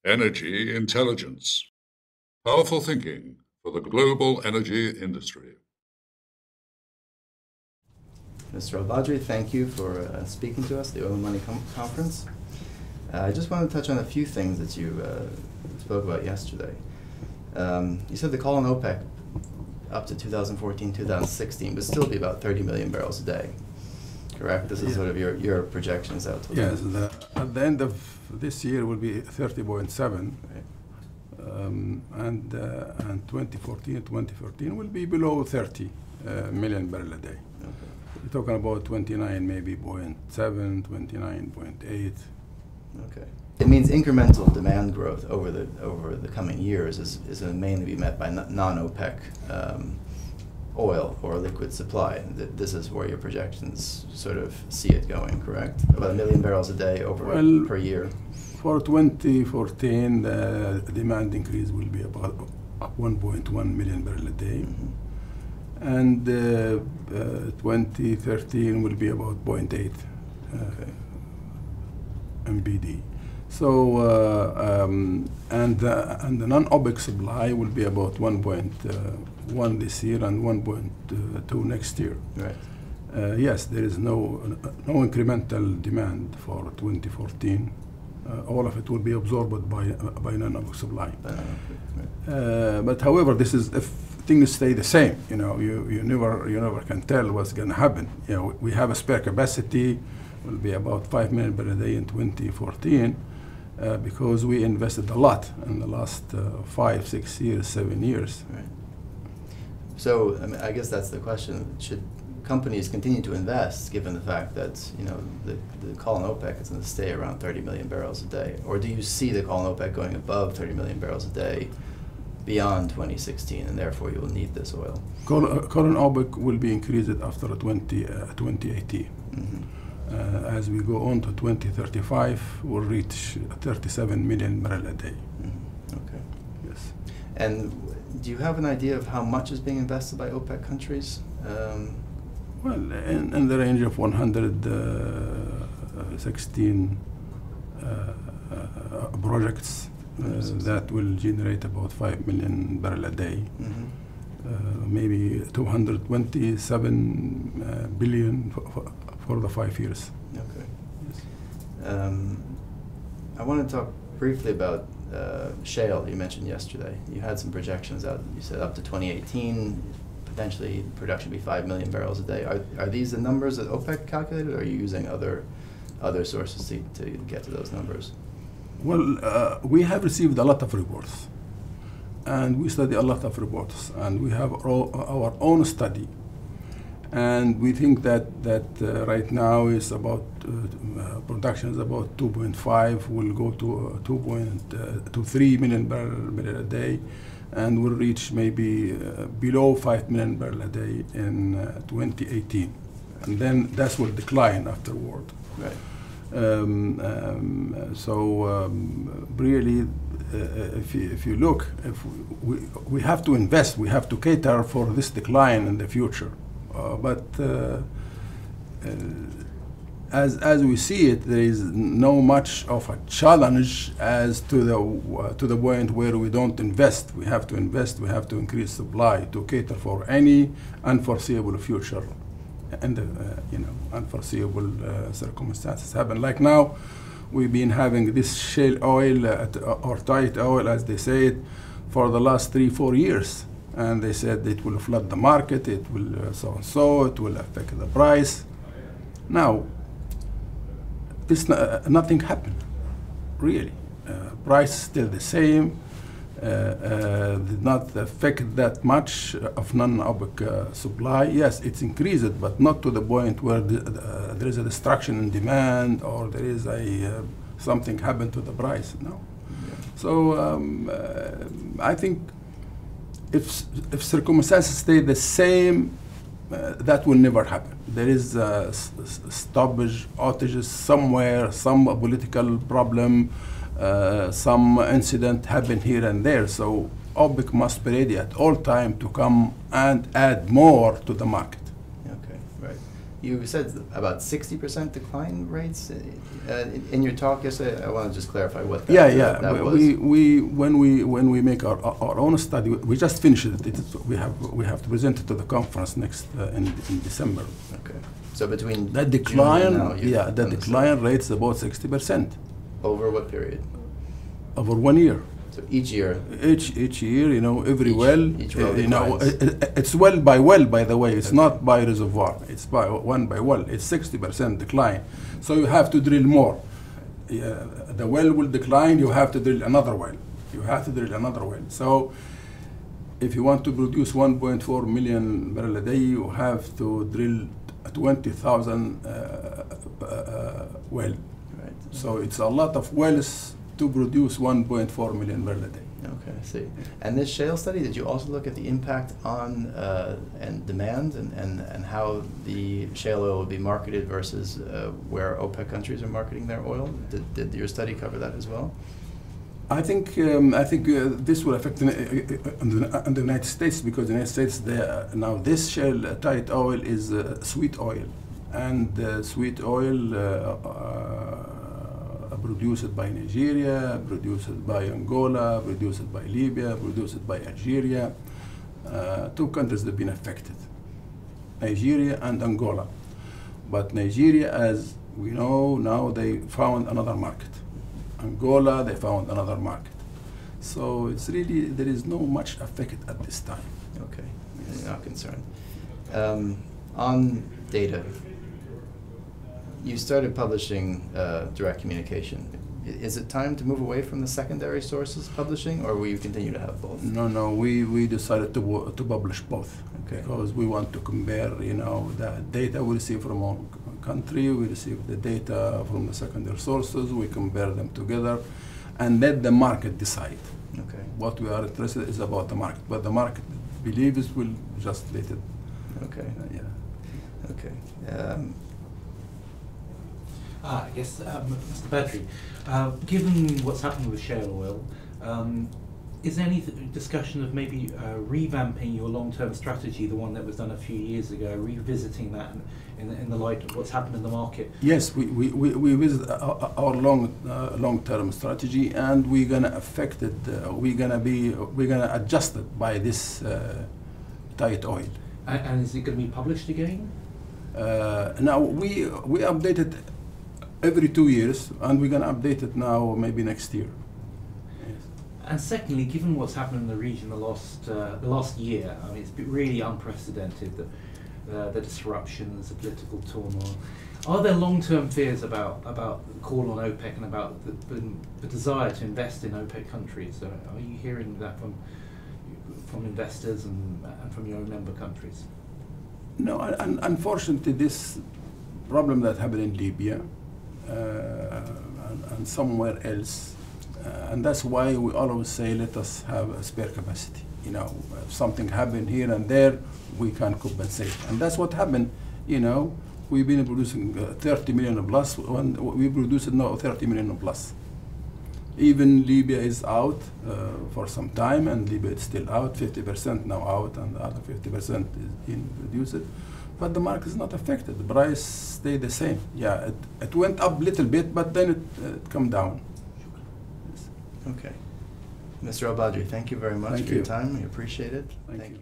Energy intelligence. Powerful thinking for the global energy industry. Mr. El-Badri, thank you for speaking to us, the Oil and Money Conference. I just want to touch on a few things that you spoke about yesterday. You said the call on OPEC up to 2014-2016 would still be about 30 million barrels a day, correct? This is sort of your projections out to Yes, at the end of this year will be 30.7, right. And 2014 will be below 30 million barrel a day. Okay. We're talking about 29, maybe 0.7, 29.8. Okay. It means incremental demand growth over the coming years is mainly be met by non-OPEC oil or liquid supply. This is where your projections sort of see it going, correct? About 1 million barrels a day per year. For 2014, the demand increase will be about 1.1 million barrel a day. Mm-hmm. And 2013 will be about 0.8 MBD. So, and the non-OPEC supply will be about 1.1 this year and 1.2 next year. Right. Yes, there is no incremental demand for 2014. All of it will be absorbed by non-OPEC supply. Right. But however, this is if things stay the same. You know, you never can tell what's going to happen. You know, we have a spare capacity. Will be about 5 million barrels a day in 2014 because we invested a lot in the last 5, 6 years, 7 years. Right. So I mean, I guess that's the question. Should companies continue to invest given the fact that the call on OPEC is going to stay around 30 million barrels a day? Or do you see the call on OPEC going above 30 million barrels a day beyond 2016 and therefore you will need this oil? Call on OPEC will be increased after 2018. Mm-hmm. As we go on to 2035, we'll reach 37 million barrel a day. Mm-hmm. Okay. Yes. And do you have an idea of how much is being invested by OPEC countries? Well, in the range of 116 projects that will generate about 5 million barrel a day. Mm-hmm. Maybe 227 billion for the 5 years. Okay. Yes. I want to talk briefly about shale. You mentioned yesterday. You had some projections out. You said up to 2018, potentially production will be 5 million barrels a day. Are these the numbers that OPEC calculated, or are you using other sources to get to those numbers? Well, we have received a lot of reports, and we study a lot of reports, and we have our own study. And we think that right now is about production is about 2.5. Will go to 2.3 million barrel a day, and will reach maybe below 5 million barrel a day in 2018, and then that will decline afterward. Right. Really, if you look, if we have to invest, we have to cater for this decline in the future. But as we see it, there is no much of a challenge as to the point where we don't invest. We have to invest. We have to increase supply to cater for any unforeseeable future, and unforeseeable circumstances happen. Like now, we've been having this shale oil or tight oil, as they say it, for the last 3-4 years. And they said it will flood the market, it will so it will affect the price. Now, nothing happened, really. Price is still the same, did not affect that much of non-OPEC supply. Yes, it's increased, but not to the point where there is a destruction in demand or there is something happened to the price, no. Yeah. So I think if circumstances stay the same, that will never happen. There is stoppage, outages somewhere, some political problem, some incident happen here and there. So OPEC must be ready at all time to come and add more to the market. Okay, right. You said about 60% decline rates in your talk yesterday. I want to just clarify what that, that was. When we make our own study, we just finished it. We have to present it to the conference next in December. Okay. So between that decline, June and now, the decline rate is about 60%. Over what period? Over 1 year. So each year. Each year, every each well it's well, by the way. It's not by reservoir. It's by well. It's 60% decline. So you have to drill more. The well will decline. You have to drill another well. So if you want to produce 1.4 million barrel a day, you have to drill 20,000 well. Right. So it's a lot of wells to produce 1.4 million barrel a day. Okay, I see. And this shale study, did you also look at the impact on and demand and how the shale oil would be marketed versus where OPEC countries are marketing their oil? Did your study cover that as well? I think this will affect the United States, because the United States now this shale tight oil is sweet oil, and sweet oil produced by Nigeria, produced by Angola, produced by Libya, produced by Algeria. 2 countries that have been affected, Nigeria and Angola. But Nigeria, as we know now, they found another market. Angola, they found another market. So it's really, there is no much effect at this time. Okay, you're not concerned. On data, you started publishing direct communication. Is it time to move away from the secondary sources publishing, or will you continue to have both? No, we decided to publish both. Okay. Because we want to compare, the data we receive from our country, we receive the data from the secondary sources, we compare them together, and let the market decide. Okay. What we are interested is about the market, but the market believes will just let it. Okay. Yeah. Okay. Yes, Mr. Badri, given what's happening with shale oil, is there any discussion of maybe revamping your long-term strategy, the one that was done a few years ago, revisiting that in the light of what's happened in the market? Yes, we visit our long-term strategy, and we're gonna affect it. We're gonna adjust it by this tight oil. And is it going to be published again? Now we update it every 2 years, and we're gonna update it now maybe next year. Yes. And secondly, given what's happened in the region the last year, I mean, it's been really unprecedented, the disruptions, the political turmoil. Are there long-term fears about the call on OPEC and about the desire to invest in OPEC countries? Are you hearing that from investors and from your own member countries? No, unfortunately, this problem that happened in Libya and somewhere else, and that's why we always say, let us have a spare capacity. If something happened here and there, we can compensate, and that's what happened. We've been producing 30 million plus, and we produced now 30 million plus. Even Libya is out for some time, and Libya is still out, 50% now out, and the other 50% is being produced. But the market is not affected. The price stayed the same. Yeah, it went up a little bit, but then it come down. Okay. Mr. El-Badri, thank you very much for your time. We appreciate it. Thank you.